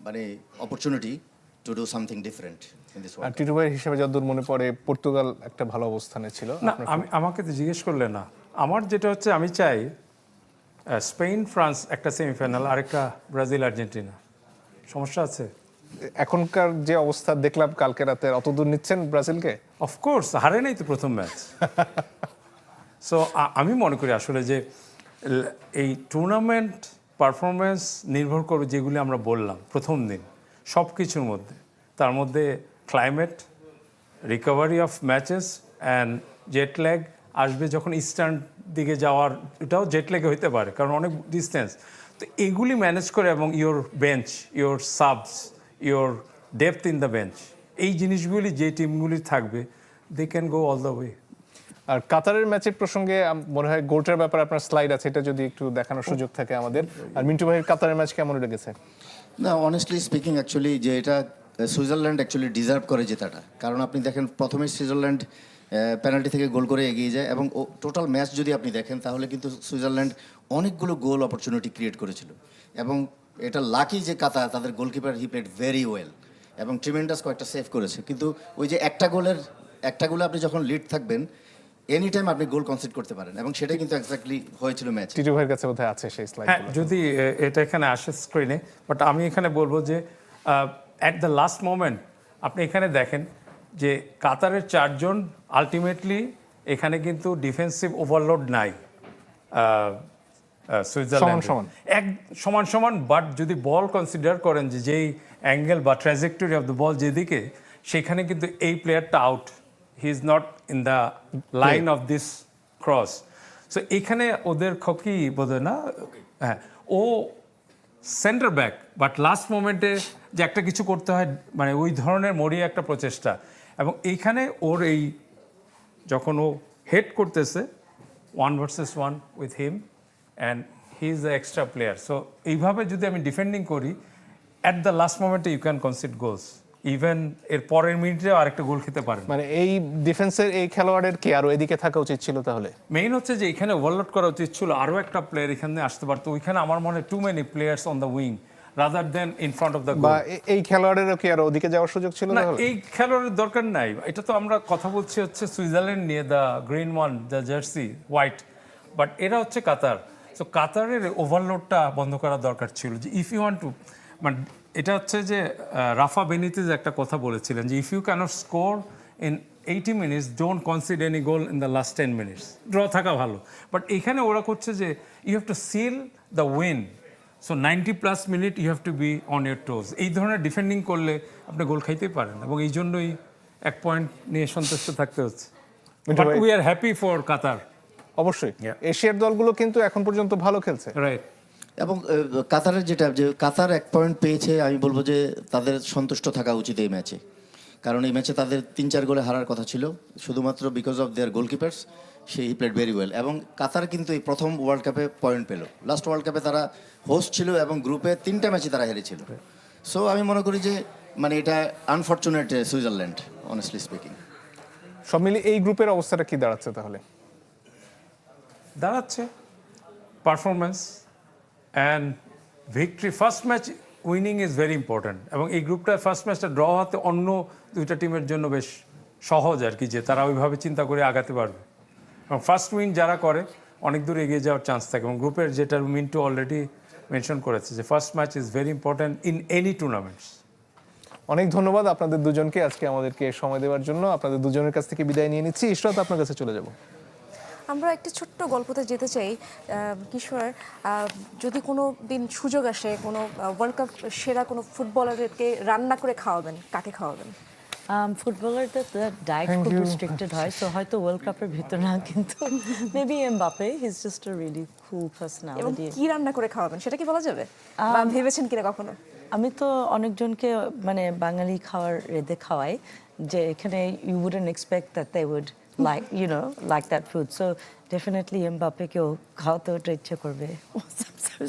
মানে opportunity to do something different in this আর ওয়ার্ল্ড। টিটু ভাইয়ের হিসেবে যতদূর মনে পড়ে পর্তুগাল একটা ভালো অবস্থানে ছিল। না, আমাকে তো জিজ্ঞেস করলে না। আমার যেটা হচ্ছে, আমি চাই স্পেন ফ্রান্স একটা সেমিফাইনাল, আরেকটা ব্রাজিল আর্জেন্টিনা। সমস্যা আছে? এখনকার যে অবস্থা দেখলাম কালকে রাতে, অতদূর নিচ্ছেন ব্রাজিলকে? অফকোর্স, হারে নাই তো প্রথম ম্যাচ। সো আমি মনে করি আসলে যে এই টুর্নামেন্ট পারফরমেন্স নির্ভর করবে যেগুলি আমরা বললাম প্রথম দিন, সব কিছুর মধ্যে। তার মধ্যে climate, recovery of matches and jet lag আসবে যখন ইস্টার্ন দিকে যাওয়ার, এটাও জেট ল্যাগে হইতে পারে কারণ অনেক ডিস্টেন্স। তো এগুলি ম্যানেজ করে, এবং your bench, your subs, your depth in the bench, এই জিনিসগুলি যে টিমগুলি থাকবে, they can go all the way. আর কাতারের ম্যাচের প্রসঙ্গে মনে হয় গোলটার ব্যাপারে আপনার স্লাইড আছে, এটা যদি একটু দেখানোর সুযোগ থাকে আমাদের। আর মিন্টু ভাইয়ের কাতারের ম্যাচ কেমন লেগেছে? না, অনেস্টলি স্পিকিং অ্যাকচুয়ালি যে এটা সুইজারল্যান্ড অ্যাকচুয়ালি ডিজার্ভ করে জেতাটা। কারণ আপনি দেখেন প্রথমে সুইজারল্যান্ড পেনাল্টি থেকে গোল করে এগিয়ে যায়, এবং টোটাল ম্যাচ যদি আপনি দেখেন তাহলে কিন্তু সুইজারল্যান্ড অনেকগুলো গোল অপরচুনিটি ক্রিয়েট করেছিল। এবং এটা লাকি যে কাতার, তাদের goalkeeper he played very well এবং ট্রিমেন্ডাস কয়েকটা সেভ করেছে। কিন্তু ওই যে একটা গোলে আপনি যখন লিড থাকবেন, এনি টাইম আপনি গোল কনসিড করতে পারেন, এবং সেটাই কিন্তু এক্স্যাক্টলি হয়েছিল ম্যাচ। টিটু ভাইয়ের কাছে বোধহয় আছে সেই স্লাইড। হ্যাঁ, যদি এটা এখানে আসে স্ক্রিনে, বাট আমি এখানে বলবো যে অ্যাট দ্য লাস্ট মোমেন্ট আপনি এখানে দেখেন যে কাতারের 4 জন আলটিমেটলি এখানে কিন্তু ডিফেন্সিভ ওভারলোড নাই সুইজারল্যান্ড এক সমান সমান। বাট যদি বল কনসিডার করেন যে যেই অ্যাঙ্গেল বা ট্র্যাজেক্টরি অফ দ্য বল যেদিকে, সেখানে কিন্তু এই প্লেয়ারটা out, he is not in the line of this cross. So এখানে ওদের খকি বোধহয় না, হ্যাঁ, ও সেন্টার ব্যাক, বাট লাস্ট মোমেন্টে যে একটা কিছু করতে হয়, মানে ওই ধরনের মরিয়া একটা প্রচেষ্টা। এবং এইখানে ওর এই যখন ও হেড করতেছে 1 versus 1 with him, and he is the extra player. So এইভাবে যদি আমি ডিফেন্ডিং করি, অ্যাট দ্য লাস্ট মোমেন্টে you can concede goals, even এর পরের মিনিটেও আরেকটা গোল খেতে পারেন। মানে এই ডিফেন্সের এই খেলোয়াড়ের কি আরো এদিকে থাকা উচিত ছিল? তাহলে মেইন হচ্ছে যে এখানে ওভারলোড করা উচিত ছিল, আরও একটা প্লেয়ার এখানে আসতে পারতো। ওইখানে আমার মনে হয় too many players on the wing rather than in front of the goal. বা এই খেলোয়াড়েরও কি আরো ওদিকে যাওয়ার সুযোগ ছিল? না, এই খেলোয়াড়ের দরকার নাই। এটা তো আমরা কথা বলছি হচ্ছে সুইজারল্যান্ড নিয়ে, the green one, the jersey white, but এরা হচ্ছে কাতার। সো কাতারের ওভারলোডটা বন্ধ করা দরকার ছিল। যে ইফ ইউ ওয়ান্ট টু, মানে এটা হচ্ছে যে রাফা বেনিতেজ একটা কথা বলেছিলেন যে if you can't score in 80 minutes, don't concede any goal in the last 10 minutes, draw থাকা ভালো। বাট এখানে ওরা করছে যে you have to seal the win. So 90+ minute you have to be on your toes. এই ধরনের defending করলে আপনি গোল খাইতেই পারেন, এবং এই জন্যই 1 পয়েন্ট নিয়ে সন্তুষ্ট থাকতে হচ্ছে। মিন্টু বাট ভাই- we are happy for Qatar. অবশ্যই Yeah. এশিয়ার দলগুলো কিন্তু এখন পর্যন্ত ভালো খেলছে। রাইট। এবং কাতারের যেটা যে কাতার 1 পয়েন্ট পেয়েছে, আমি বলবো যে তাদের সন্তুষ্ট থাকা উচিত এই ম্যাচে, কারণ এই ম্যাচে তাদের 3-4 গোলে হারার কথা ছিল, শুধুমাত্র because of their goalkeepers. He played very well. এবং কাতার কিন্তু এই প্রথম ওয়ার্ল্ড কাপে পয়েন্ট পেল। লাস্ট ওয়ার্ল্ড কাপে তারা হোস্ট ছিল এবং গ্রুপে 3টা ম্যাচে তারা হেরেছিল। সো আমি মনে করি যে মানে এটা আনফর্চুনেট সুইজারল্যান্ড, অনেস্টলি স্পিকিং। সব মিলিয়ে এই গ্রুপের অবস্থাটা কি দাঁড়াচ্ছে তাহলে? দাঁড়াচ্ছে performance and victory. First match winning is very important, এবং এই গ্রুপটা ফার্স্ট ম্যাচটা ড্র হতে অন্য 2টা টিমের জন্য বেশ সহজ আর কি, যে তারা ওইভাবে চিন্তা করে আগাতে পারবে। এবং ফার্স্ট উইন যারা করে অনেক দূর এগিয়ে যাওয়ার চান্স থাকে। এবং গ্রুপের যেটা মিন্টু অলরেডি মেনশন করেছে যে first match is very important in any tournaments. অনেক ধন্যবাদ আপনাদের দুজনকে আজকে আমাদেরকে সময় দেওয়ার জন্য। আপনাদের দুজনের কাছ থেকে বিদায় নিয়ে নিচ্ছি। ইশরাত, আপনার কাছে চলে যাব। আমরা একটি ছোট্ট গল্পতে যেতে চাই। কিশোর, যদি কোনো দিন সুযোগ আসে কোনো ওয়ার্ল্ড কাপ সেরা কোনো ফুটবলারকে রান্না করে খাওয়াবেন, কাকে খাওয়াবেন? ফুটবলারদের ডায়েট খুব রেস্ট্রিক্টেড হয়, সো হয়তো ওয়ার্ল্ড কাপের ভিতর না, কিন্তু maybe Mbappe. He is just a really কুল এবং পার্সোনালিটি। কি রান্না করে খাওয়াবেন সেটা কি বলা যাবে, বা ভেবেছেন কিনা কখনো? আমি তো অনেকজনকে মানে বাঙালি খাওয়ার রেঁধে খাওয়াই, যে এখানে you wouldn't expect that they would like like that food. So definitely এমবাপ্পেকেও খাওয়াতে ওটা ইচ্ছে করবে।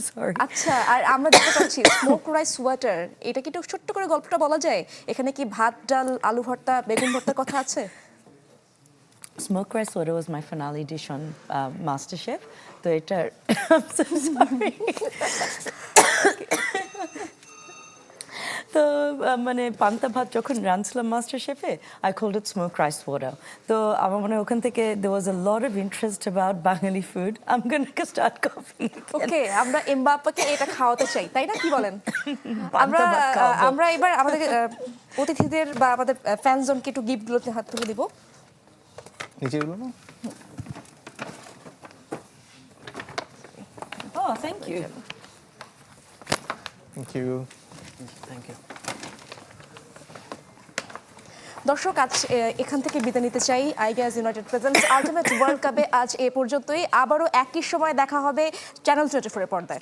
সরি। আচ্ছা, আর আমরা দেখতে পাচ্ছি স্মোক রাইস ওয়াটার, এটা কি একটু ছোট্ট করে গল্পটা বলা যায়? এখানে কি ভাত, ডাল, আলু ভর্তা, বেগুন ভর্তার কথা আছে? Smoke rice water was my finale dish on MasterChef. তো এটা I'm so sorry. তো মানে পান্তা ভাত যখন রাঁধছিলাম মাস্টার শেফে, I called it smoke rice water. তো আমার মনে হয় ওখান থেকে there was a lot of interest about Bangali food. I'm gonna start cooking again. Okay, আমরা এমবাপ্পেকে এটা খাওয়াতে চাই, তাই না? কি বলেন? আমরা পান্তা ভাত খাওয়াবো। আমরা এবার আমাদের অতিথিদের বা আমাদের ফ্যানজনকে একটু গিফটগুলোতে হাত তুলে দিব। নিচে এগুলো না? Oh, thank you. Thank you. Thank you. দর্শক, আজ এখান থেকে বিদায় নিতে চাই। Ideas united presents ultimate world কাপে আজ এ পর্যন্তই। আবারও একই সময় দেখা হবে চ্যানেল 24 এর পর্দায়।